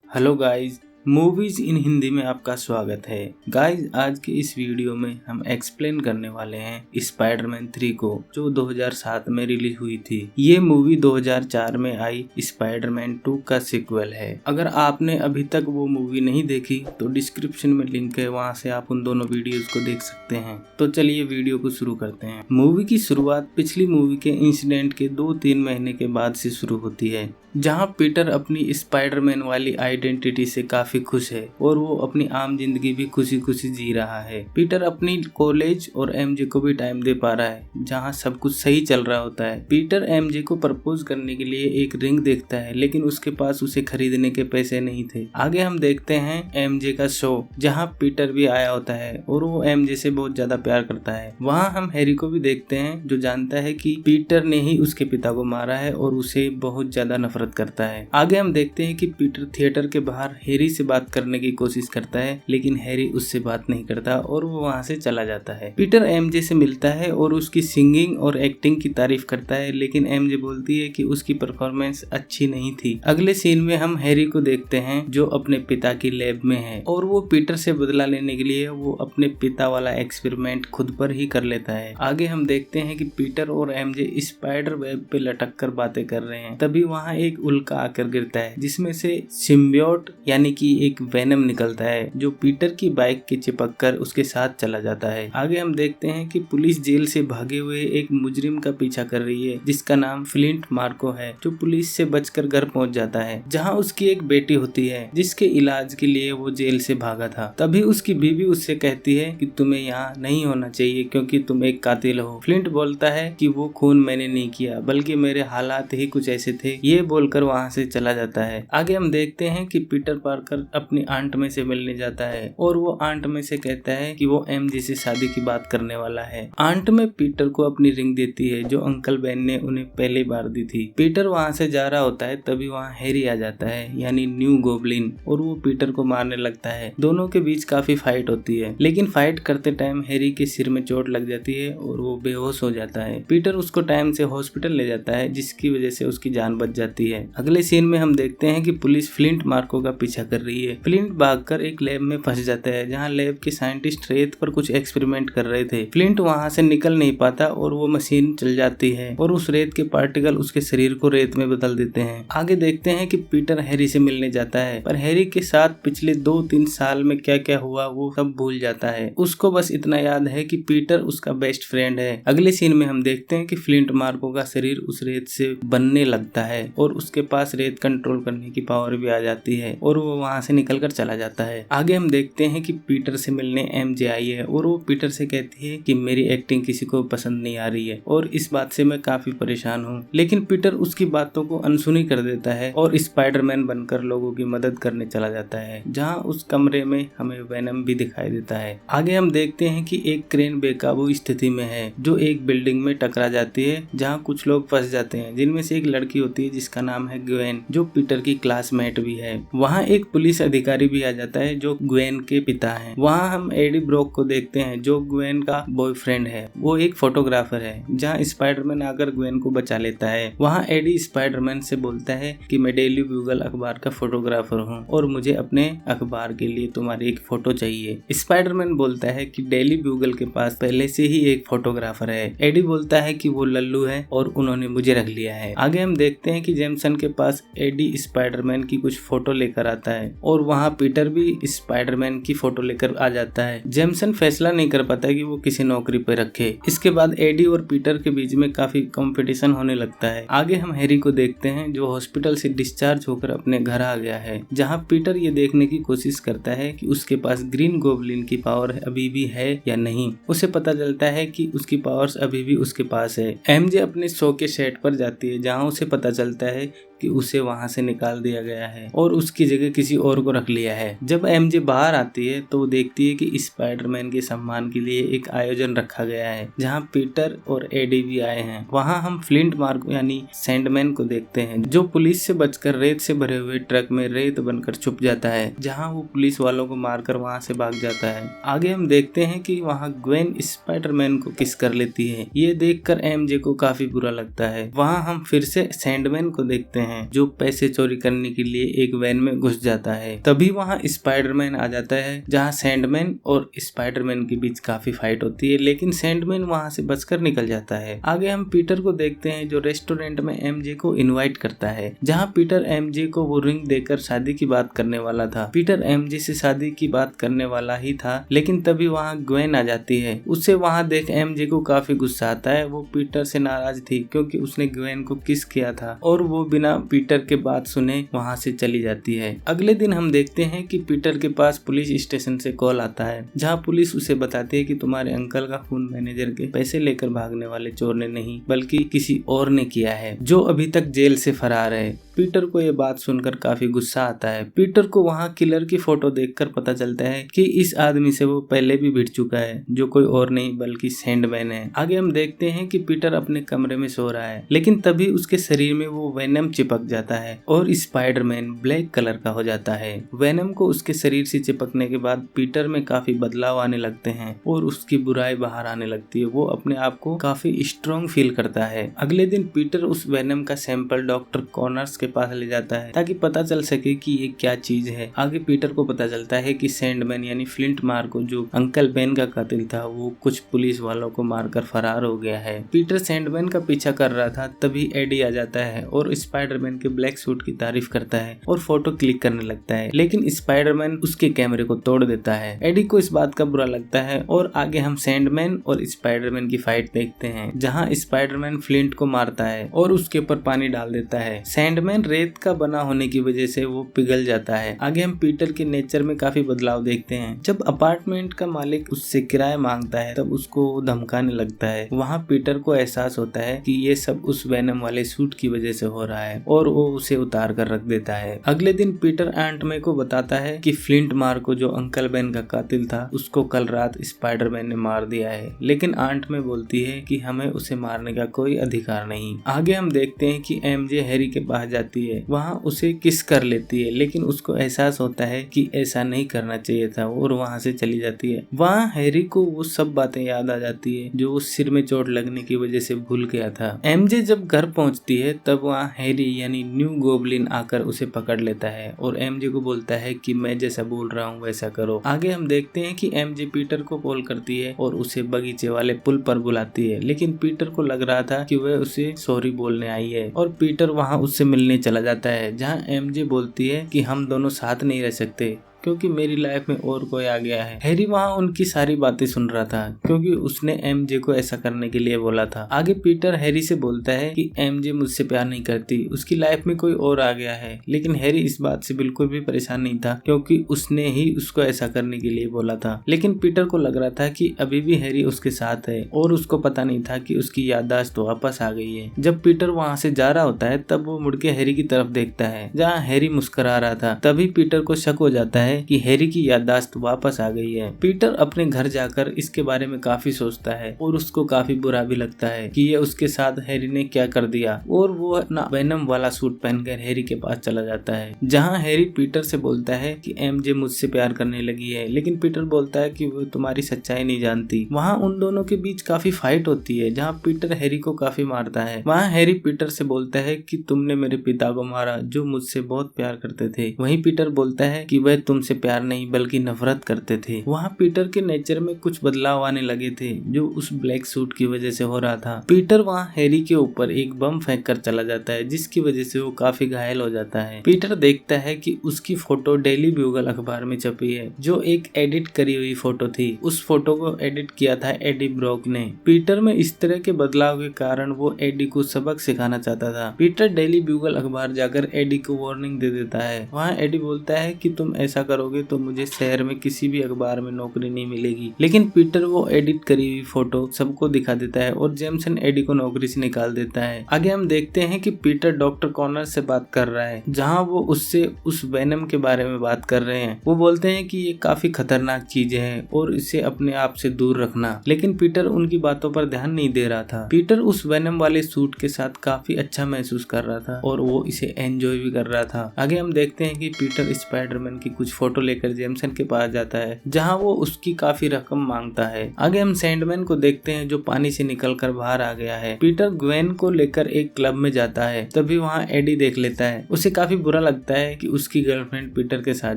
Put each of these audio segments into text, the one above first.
Hello guys, movies इन हिंदी में आपका स्वागत है। गाइस, आज के इस वीडियो में हम एक्सप्लेन करने वाले हैं स्पाइडरमैन 3 को, जो 2007 में रिलीज हुई थी। ये मूवी 2004 में आई स्पाइडरमैन 2 का सीक्वल है। अगर आपने अभी तक वो मूवी नहीं देखी तो डिस्क्रिप्शन में लिंक है, वहाँ से आप उन दोनों वीडियोस को देख सकते हैं। तो चलिए वीडियो को शुरू करते हैं। मूवी की शुरुआत पिछली मूवी के इंसिडेंट के 2-3 महीने के बाद से शुरू होती है, जहां पीटर अपनी स्पाइडरमैन वाली आइडेंटिटी से काफी खुश है और वो अपनी आम जिंदगी भी खुशी खुशी जी रहा है। पीटर अपनी कॉलेज और एमजे को भी टाइम दे पा रहा है, जहां सब कुछ सही चल रहा होता है। पीटर एमजे को प्रपोज करने के लिए एक रिंग देखता है, लेकिन उसके पास उसे खरीदने के पैसे नहीं थे। आगे हम देखते हैं एमजे का शो, जहाँ पीटर भी आया होता है और वो एमजे से बहुत ज्यादा प्यार करता है। वहाँ हम हैरी को भी देखते हैं, जो जानता है कि पीटर ने ही उसके पिता को मारा है और उसे बहुत ज्यादा नफरत करता है। आगे हम देखते हैं कि पीटर थिएटर के बाहर हैरी से बात करने की कोशिश करता है, लेकिन हैरी उससे बात नहीं करता और वो वहाँ से चला जाता है। पीटर एमजे से मिलता है और उसकी सिंगिंग और एक्टिंग की तारीफ करता है, लेकिन एमजे बोलती है कि उसकी परफॉर्मेंस अच्छी नहीं थी। अगले सीन में हम हैरी को देखते हैं, जो अपने पिता की लैब में है और वो पीटर से बदला लेने के लिए वो अपने पिता वाला एक्सपेरिमेंट खुद पर ही कर लेता है। आगे हम देखते हैं कि पीटर और एमजे स्पाइडर वेब पे लटक कर बातें कर रहे हैं। तभी वहाँ एक उल्का आकर गिरता है, जिसमें से सिम्बियोट यानी कि एक वेनम निकलता है, जो पीटर की बाइक के चिपक कर उसके साथ चला जाता है। आगे हम देखते हैं कि पुलिस जेल से भागे हुए एक मुजरिम का पीछा कर रही है, जिसका नाम फ्लिंट मार्को है, जो पुलिस से बचकर घर पहुंच जाता है, जहां उसकी एक बेटी होती है, जिसके इलाज के लिए वो जेल से भागा था। तभी उसकी बीवी उससे कहती है कि तुम्हें यहाँ नहीं होना चाहिए क्योंकि तुम एक कातिल हो। फ्लिंट बोलता है कि वो खून मैंने नहीं किया, बल्कि मेरे हालात ही कुछ ऐसे थे। ये बोलकर वहाँ से चला जाता है। आगे हम देखते हैं कि पीटर पार्कर अपनी आंट में से मिलने जाता है और वो आंट में से कहता है कि वो एमजे से शादी की बात करने वाला है। आंट में पीटर को अपनी रिंग देती है, जो अंकल बेन ने उन्हें पहली बार दी थी। पीटर वहाँ से जा रहा होता है, तभी वहाँ हैरी आ जाता है, यानी न्यू गोब्लिन, और वो पीटर को मारने लगता है। दोनों के बीच काफी फाइट होती है, लेकिन फाइट करते टाइम हैरी के सिर में चोट लग जाती है और वो बेहोश हो जाता है। पीटर उसको टाइम से हॉस्पिटल ले जाता है, जिसकी वजह से उसकी जान बच जाती है। अगले सीन में हम देखते हैं कि पुलिस फ्लिंट मार्को का पीछा कर रही है। फ्लिंट भागकर एक लैब में फंस जाता है, जहां लैब के साइंटिस्ट रेत पर कुछ एक्सपेरिमेंट कर रहे थे। फ्लिंट वहां से निकल नहीं पाता और वो मशीन चल जाती है और उस रेत के पार्टिकल उसके शरीर को रेत में बदल देते हैं। आगे देखते हैं कि पीटर हैरी से मिलने जाता है, पर हैरी के साथ पिछले 2-3 साल में क्या क्या हुआ वो सब भूल जाता है। उसको बस इतना याद है कि पीटर उसका बेस्ट फ्रेंड है। अगले सीन में हम देखते हैं कि फ्लिंट मार्को का शरीर उस रेत से बनने लगता है और उसके पास रेत कंट्रोल करने की पावर भी आ जाती है और वो वहां से निकलकर चला जाता है। आगे हम देखते हैं कि पीटर से मिलने एमजे आई है और वो पीटर से कहती है कि मेरी एक्टिंग किसी को पसंद नहीं आ रही है और इस बात से मैं काफी परेशान हूँ। लेकिन पीटर उसकी बातों को अनसुनी कर देता है और स्पाइडरमैन बनकर लोगों की मदद करने चला जाता है, जहाँ उस कमरे में हमें वेनम भी दिखाई देता है। आगे हम देखते हैं कि एक क्रेन बेकाबू स्थिति में है, जो एक बिल्डिंग में टकरा जाती है, जहाँ कुछ लोग फंस जाते हैं, जिनमें से एक लड़की होती है जिसका नाम है ग्वेन, जो पीटर की क्लासमेट भी है। वहाँ एक पुलिस अधिकारी भी आ जाता है, जो ग्वेन के पिता हैं। वहाँ हम एडी ब्रॉक को देखते हैं, जो ग्वेन का बॉयफ्रेंड है। वो एक फोटोग्राफर है, जहाँ स्पाइडरमैन आकर ग्वेन को बचा लेता है। वहाँ एडी स्पाइडरमैन से बोलता है कि मैं डेली ब्यूगल अखबार का फोटोग्राफर हूँ और मुझे अपने अखबार के लिए तुम्हारी एक फोटो चाहिए। स्पाइडरमैन बोलता है कि डेली ब्यूगल के पास पहले से ही एक फोटोग्राफर है। एडी बोलता है कि वो लल्लू है और उन्होंने मुझे रख लिया है। आगे हम देखते हैं कि जेमसन के पास एडी स्पाइडरमैन की कुछ फोटो लेकर आता है और वहाँ पीटर भी स्पाइडरमैन की फोटो लेकर आ जाता है। जेमसन फैसला नहीं कर पाता कि वो किसी नौकरी पर रखे। इसके बाद एडी और पीटर के बीच में काफी कंपटीशन होने लगता है। आगे हम हैरी को देखते हैं, जो हॉस्पिटल से डिस्चार्ज होकर अपने घर आ गया है, जहाँ पीटर ये देखने की कोशिश करता है कि उसके पास ग्रीन गोब्लिन की पावर अभी भी है या नहीं। उसे पता चलता है कि उसकी पावर्स अभी भी उसके पास है। एमजे अपने शो के सेट पर जाती है, जहाँ उसे पता चलता है कि उसे वहां से निकाल दिया गया है और उसकी जगह किसी और को रख लिया है। जब एमजे बाहर आती है तो वो देखती है कि स्पाइडरमैन के सम्मान के लिए एक आयोजन रखा गया है, जहां पीटर और एडी भी आए हैं। वहां हम फ्लिंट मार्को यानी सैंडमैन को देखते हैं, जो पुलिस से बचकर रेत से भरे हुए ट्रक में रेत बनकर छुप जाता है, जहां वो पुलिस वालों को मारकर वहां से भाग जाता है। आगे हम देखते हैं कि वहां ग्वेन स्पाइडरमैन को किस कर लेती है। ये देखकर एमजे को काफी बुरा लगता है। वहां हम फिर से सैंडमैन को देखते हैं, हैं जो पैसे चोरी करने के लिए एक वैन में घुस जाता है। तभी वहाँ स्पाइडरमैन आ जाता है, जहाँ सैंडमैन और स्पाइडरमैन के बीच काफी फाइट होती है, लेकिन सैंडमैन वहाँ से बचकर निकल जाता है। आगे हम पीटर को देखते हैं जो रेस्टोरेंट में एमजे को इनवाइट करता है, जहाँ पीटर एमजे को वो रिंग देकर शादी की बात करने वाला था। पीटर एमजे से शादी की बात करने वाला ही था, लेकिन तभी वहाँ ग्वेन आ जाती है। उसे वहाँ देख एमजे को काफी गुस्सा आता है। वो पीटर से नाराज थी क्योंकि उसने ग्वेन को किस किया था और वो बिना पीटर के बात सुने वहाँ से चली जाती है। अगले दिन हम देखते हैं कि पीटर के पास पुलिस स्टेशन से कॉल आता है, जहाँ पुलिस उसे बताती है कि तुम्हारे अंकल का खून मैनेजर के पैसे लेकर भागने वाले चोर ने नहीं बल्कि किसी और ने किया है, जो अभी तक जेल से फरार है। पीटर को ये बात सुनकर काफी गुस्सा आता है। पीटर को वहाँ किलर की फोटो देखकर पता चलता है कि इस आदमी से वो पहले भी भिड़ चुका है, जो कोई और नहीं बल्कि सैंडमैन है। आगे हम देखते हैं कि पीटर अपने कमरे में सो रहा है, लेकिन तभी उसके शरीर में वो वेनम चिपक जाता है और स्पाइडरमैन ब्लैक कलर का हो जाता है। वेनम को उसके शरीर से चिपकने के बाद पीटर में काफी बदलाव आने लगते हैं और उसकी बुराई बाहर आने लगती है। वो अपने आप को काफी स्ट्रॉन्ग फील करता है। अगले दिन पीटर उस वेनम का सैंपल डॉक्टर कॉनर्स के पास ले जाता है ताकि पता चल सके कि ये क्या चीज है। आगे पीटर को पता चलता है कि सैंडमैन यानी फ्लिंट मार्को जो अंकल बेन का कातिल था, वो कुछ पुलिस वालों को मारकर फरार हो गया है। पीटर सैंडमैन का पीछा कर रहा था, तभी एडी आ जाता है और स्पाइडरमैन के ब्लैक सूट की तारीफ करता है और फोटो क्लिक करने लगता है, लेकिन स्पाइडरमैन उसके कैमरे को तोड़ देता है। एडी को इस बात का बुरा लगता है और आगे हम सैंडमैन और स्पाइडरमैन की फाइट देखते हैं, जहाँ स्पाइडरमैन फ्लिंट को मारता है और उसके ऊपर पानी डाल देता है। सैंडमैन रेत का बना होने की वजह से वो पिघल जाता है। आगे हम पीटर के नेचर में काफी बदलाव देखते हैं। जब अपार्टमेंट का मालिक उससे किराया मांगता है तब उसको धमकाने लगता है। वहाँ पीटर को एहसास होता है कि ये सब उस वेनम वाले सूट की वजह से हो रहा है और वो उसे उतार कर रख देता है। अगले दिन पीटर आंट मे को बताता है कि फ्लिंट मार्को जो अंकल बेन का कातिल था, उसको कल रात स्पाइडरमैन ने मार दिया है, लेकिन आंट मे बोलती है कि हमें उसे मारने का कोई अधिकार नहीं। आगे हम देखते हैं कि एमजे हैरी के पास जाती है, वहाँ उसे किस कर लेती है, लेकिन उसको एहसास होता है कि ऐसा नहीं करना चाहिए था और वहाँ से चली जाती है। वहाँ हैरी को वो सब बातें याद आ जाती है जो वो सिर में चोट लगने की वजह से भूल गया था। एमजे जब घर पहुँचती है तब वहाँ हैरी यानी न्यू गोब्लिन आकर उसे पकड़ लेता है और एमजे को बोलता है कि मैं जैसा बोल रहा हूँ वैसा करो। आगे हम देखते हैं कि एमजे पीटर को कॉल करती है और उसे बगीचे वाले पुल पर बुलाती है, लेकिन पीटर को लग रहा था कि वह उसे सॉरी बोलने आई है और पीटर वहाँ उससे मिलने चला जाता है, जहाँ एमजे बोलती है कि हम दोनों साथ नहीं रह सकते क्योंकि मेरी लाइफ में और कोई आ गया है। हैरी वहाँ उनकी सारी बातें सुन रहा था क्योंकि उसने एमजे को ऐसा करने के लिए बोला था। आगे पीटर हैरी से बोलता है कि एमजे मुझसे प्यार नहीं करती, उसकी लाइफ में कोई और आ गया है, लेकिन हैरी इस बात से बिल्कुल भी परेशान नहीं था क्योंकि उसने ही उसको ऐसा करने के लिए बोला था। लेकिन पीटर को लग रहा था कि अभी भी हैरी उसके साथ है और उसको पता नहीं था कि उसकी याददाश्त वापस आ गई है। जब पीटर वहाँ से जा रहा होता है तब वो मुड़ के हैरी की तरफ देखता है, जहाँ हैरी मुस्कुरा रहा था। तभी पीटर को शक हो जाता है कि हैरी की याददाश्त वापस आ गई है। पीटर अपने घर जाकर इसके बारे में काफी सोचता है और उसको काफी बुरा भी लगता है कि ये उसके साथ हैरी ने क्या कर दिया और वो अपना वेनम वाला सूट पहनकर हैरी के पास चला जाता है, जहाँ हैरी पीटर से बोलता है कि एमजे मुझसे प्यार करने लगी है, लेकिन पीटर बोलता है कि वो तुम्हारी सच्चाई नहीं जानती। वहाँ उन दोनों के बीच काफी फाइट होती है, जहाँ पीटर हैरी को काफी मारता है। वहाँ हैरी पीटर से बोलता है कि तुमने मेरे पिता को मारा जो मुझसे बहुत प्यार करते थे। वहीं पीटर बोलता है कि वह तुमसे प्यार नहीं बल्कि नफरत करते थे। वहाँ पीटर के नेचर में कुछ बदलाव आने लगे थे जो उस ब्लैक सूट की वजह से हो रहा था। पीटर वहाँ हैरी के ऊपर एक बम फेंक कर चला जाता है, जिसकी वजह से वो काफी घायल हो जाता है। पीटर देखता है कि उसकी फोटो डेली ब्यूगल अखबार में छपी है, जो एक एडिट करी हुई फोटो थी। उस फोटो को एडिट किया था एडी ब्रॉक ने। पीटर में इस तरह के बदलाव के कारण वो एडी को सबक सिखाना चाहता था। पीटर डेली ब्यूगल अखबार जाकर एडी को वार्निंग दे देता है। वहाँ एडी बोलता है कि तुम ऐसा करोगे तो मुझे शहर में किसी भी अखबार में नौकरी नहीं मिलेगी, लेकिन पीटर वो एडिट करी हुई फोटो सबको दिखा देता है और जेमसन एडी को नौकरी से निकाल देता है। आगे हम देखते हैं कि पीटर डॉक्टर कॉनर से बात कर रहा है, जहां वो उससे उस वेनम के बारे में बात कर रहे हैं। वो बोलते हैं कि ये काफी खतरनाक चीज है और इसे अपने आप से दूर रखना, लेकिन पीटर उनकी बातों पर ध्यान नहीं दे रहा था। पीटर उस वेनम वाले सूट के साथ काफी अच्छा महसूस कर रहा था और वो इसे एंजॉय भी कर रहा था। आगे हम देखते हैं कि पीटर स्पाइडरमैन की कुछ फोटो लेकर जेमसन के पास जाता है, जहाँ वो उसकी काफी रकम मांगता है। आगे हम सैंडमैन को देखते हैं जो पानी से निकलकर बाहर आ गया है। पीटर ग्वेन को लेकर एक क्लब में जाता है, तभी वहाँ एडी देख लेता है। उसे काफी बुरा लगता है कि उसकी गर्लफ्रेंड पीटर के साथ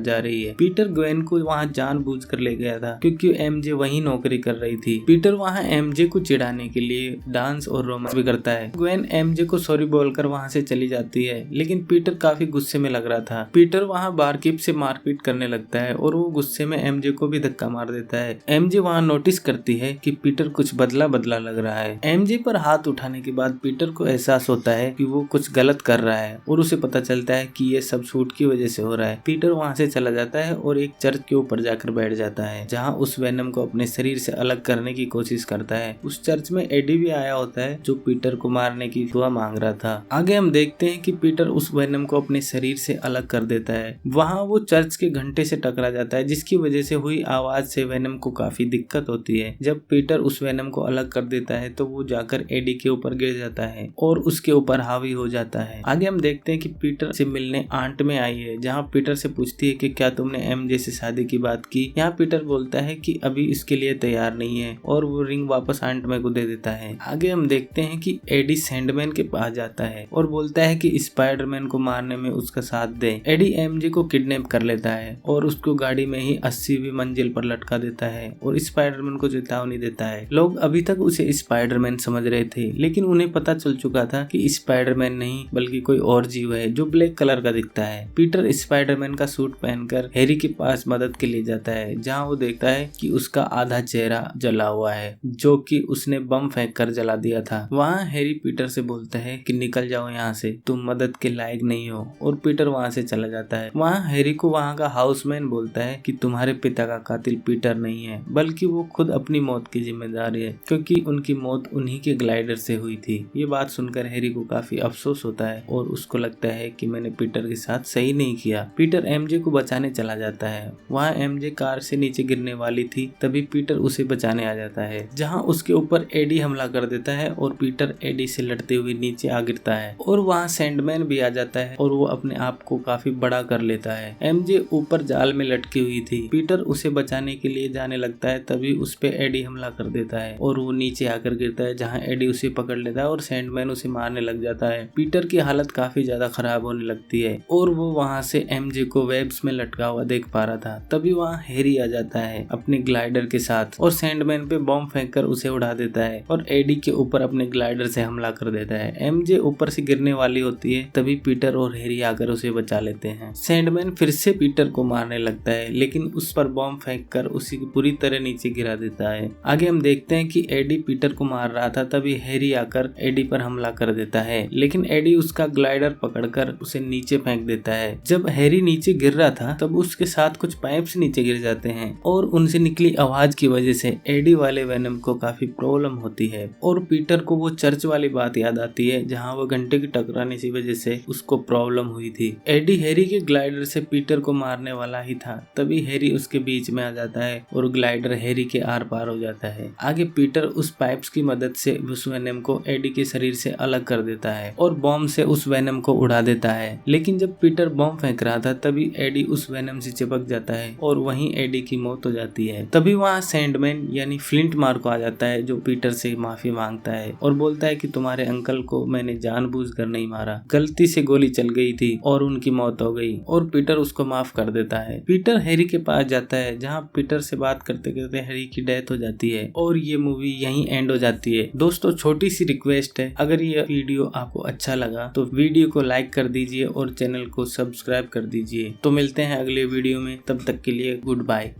जा रही है। पीटर ग्वेन को वहाँ जानबूझकर ले गया था क्योंकि एमजे वहीं नौकरी कर रही थी। पीटर वहाँ एमजे को चिढ़ाने के लिए डांस और रोमांस भी करता है। ग्वेन एमजे को सॉरी बोलकर वहाँ से चली जाती है, लेकिन पीटर काफी गुस्से में लग रहा था। पीटर वहाँ बारकीप से मारपीट करने लगता है और वो गुस्से में एमजे को भी धक्का मार देता है। एमजे वहाँ नोटिस करती है कि पीटर कुछ बदला बदला लग रहा है। एमजे पर हाथ उठाने के बाद पीटर को एहसास होता है कि वो कुछ गलत कर रहा है और उसे पता चलता है कि ये सब सूट की वजह से हो रहा है। पीटर वहाँ से चला जाता है और एक चर्च के ऊपर जाकर बैठ जाता है, जहाँ उस वेनम को अपने शरीर से अलग करने की कोशिश करता है। उस चर्च में एडी भी आया होता है जो पीटर को मारने की दुआ मांग रहा था। आगे हम देखते हैं कि पीटर उस वेनम को अपने शरीर से अलग कर देता है। वहाँ वो चर्च के घंटे से टकरा जाता है, जिसकी वजह से हुई आवाज से वेनम को काफी दिक्कत होती है। जब पीटर उस वेनम को अलग कर देता है तो वो जाकर एडी के ऊपर गिर जाता है और उसके ऊपर हावी हो जाता है। आगे हम देखते हैं कि पीटर से मिलने आंट में आई है, जहाँ पीटर से पूछती है कि क्या तुमने एमजे से शादी की बात की। यहाँ पीटर बोलता है कि अभी इसके लिए तैयार नहीं है और वो रिंग वापस आंट में को दे देता है। आगे हम देखते हैं कि एडी सैंडमैन के पास जाता है और बोलता है कि स्पाइडरमैन को मारने में उसका साथ दे। एडी एमजे को किडनैप कर लेता है और उसको गाड़ी में ही 80वीं मंजिल पर लटका देता है और स्पाइडरमैन को चेतावनी देता है। लोग अभी तक उसे स्पाइडरमैन समझ रहे थे, लेकिन उन्हें पता चल चुका था कि स्पाइडरमैन नहीं बल्कि कोई और जीव है जो ब्लैक कलर का दिखता है। पीटर स्पाइडरमैन का सूट पहनकर हैरी के पास मदद के लिए जाता है, जहाँ वो देखता है कि उसका आधा चेहरा जला हुआ है जो कि उसने बम फेंक कर जला दिया था। वहाँ हैरी पीटर से बोलता है कि निकल जाओ यहाँ से, तुम मदद के लायक नहीं हो, और पीटर वहाँ से चला जाता है। वहाँ हैरी को वहाँ का हाउसमैन बोलता है कि तुम्हारे पिता का कातिल पीटर नहीं है बल्कि वो खुद अपनी मौत की जिम्मेदारी है, क्योंकि उनकी मौत उन्हीं के ग्लाइडर से हुई थी। ये बात सुनकर हैरी को काफी अफसोस होता है और उसको लगता है कि मैंने पीटर के साथ सही नहीं किया। पीटर एमजे को बचाने चला जाता है। वहाँ एमजे कार से नीचे गिरने वाली थी, तभी पीटर उसे बचाने आ जाता है, जहाँ उसके ऊपर एडी हमला कर देता है और पीटर एडी से लड़ते हुए नीचे आ गिरता है। और वहाँ सैंडमैन भी आ जाता है और वो अपने आप को काफी बड़ा कर लेता है। एमजे ऊपर जाल में लटकी हुई थी। पीटर उसे बचाने के लिए जाने लगता है, तभी उस पे एडी हमला कर देता है और वो नीचे आकर गिरता है, जहाँ एडी उसे पकड़ लेता है और सैंडमैन उसे मारने लग जाता है। पीटर की हालत काफी ज्यादा खराब होने लगती है और वो वहाँ से एमजे को वेब्स में लटका हुआ देख पा रहा था। तभी वहाँ हैरी आ जाता है अपने ग्लाइडर के साथ और सैंडमैन पे बॉम्ब फेंककर उसे उड़ा देता है और एडी के ऊपर अपने ग्लाइडर से हमला कर देता है। एमजे ऊपर से गिरने वाली होती है, तभी पीटर और हैरी आकर उसे बचा लेते हैं। सैंडमैन फिर से पीटर को मारने लगता है, लेकिन उस पर बॉम्ब फेंककर उसी को पूरी तरह नीचे गिरा देता है। आगे हम देखते हैं कि एडी पीटर को मार रहा था, तभी हैरी आकर एडी पर हमला कर देता है, लेकिन एडी उसका ग्लाइडर पकड़कर उसे नीचे फेंक देता है। जब हैरी नीचे गिर रहा था तब उसके साथ कुछ पाइप्स नीचे गिर जाते हैं और उनसे निकली आवाज की वजह से एडी वाले वेनम को काफी प्रॉब्लम होती है और पीटर को वो चर्च वाली बात याद आती है, जहाँ वो घंटे की टकराने की वजह से उसको प्रॉब्लम हुई थी। एडी हैरी के ग्लाइडर से पीटर को मारने वाला ही था, तभी हैरी उसके बीच में आ जाता है और ग्लाइडर हैरी के आर पार हो जाता है। आगे पीटर उस पाइप्स की मदद से उस वेनम को एडी के शरीर से अलग कर देता है और बॉम्ब से उस वेनम को उड़ा देता है। लेकिन जब पीटर बॉम्ब फेंक रहा था तभी एडी उस वेनम से चिपक जाता है और वहीं एडी की मौत हो जाती है। तभी वहाँ सैंडमैन यानी फ्लिंट मार्को आ जाता है, जो पीटर से माफी मांगता है और बोलता है कि तुम्हारे अंकल को मैंने जानबूझकर नहीं मारा, गलती से गोली चल गई थी और उनकी मौत हो गई, और पीटर उसको माफ कर देता है। पीटर हैरी के पास जाता है, जहाँ पीटर से बात करते करते हैरी की डेथ हो जाती है और ये मूवी यहीं एंड हो जाती है। दोस्तों छोटी सी रिक्वेस्ट है, अगर ये वीडियो आपको अच्छा लगा तो वीडियो को लाइक कर दीजिए और चैनल को सब्सक्राइब कर दीजिए। तो मिलते हैं अगले वीडियो में, तब तक के लिए गुड बाय।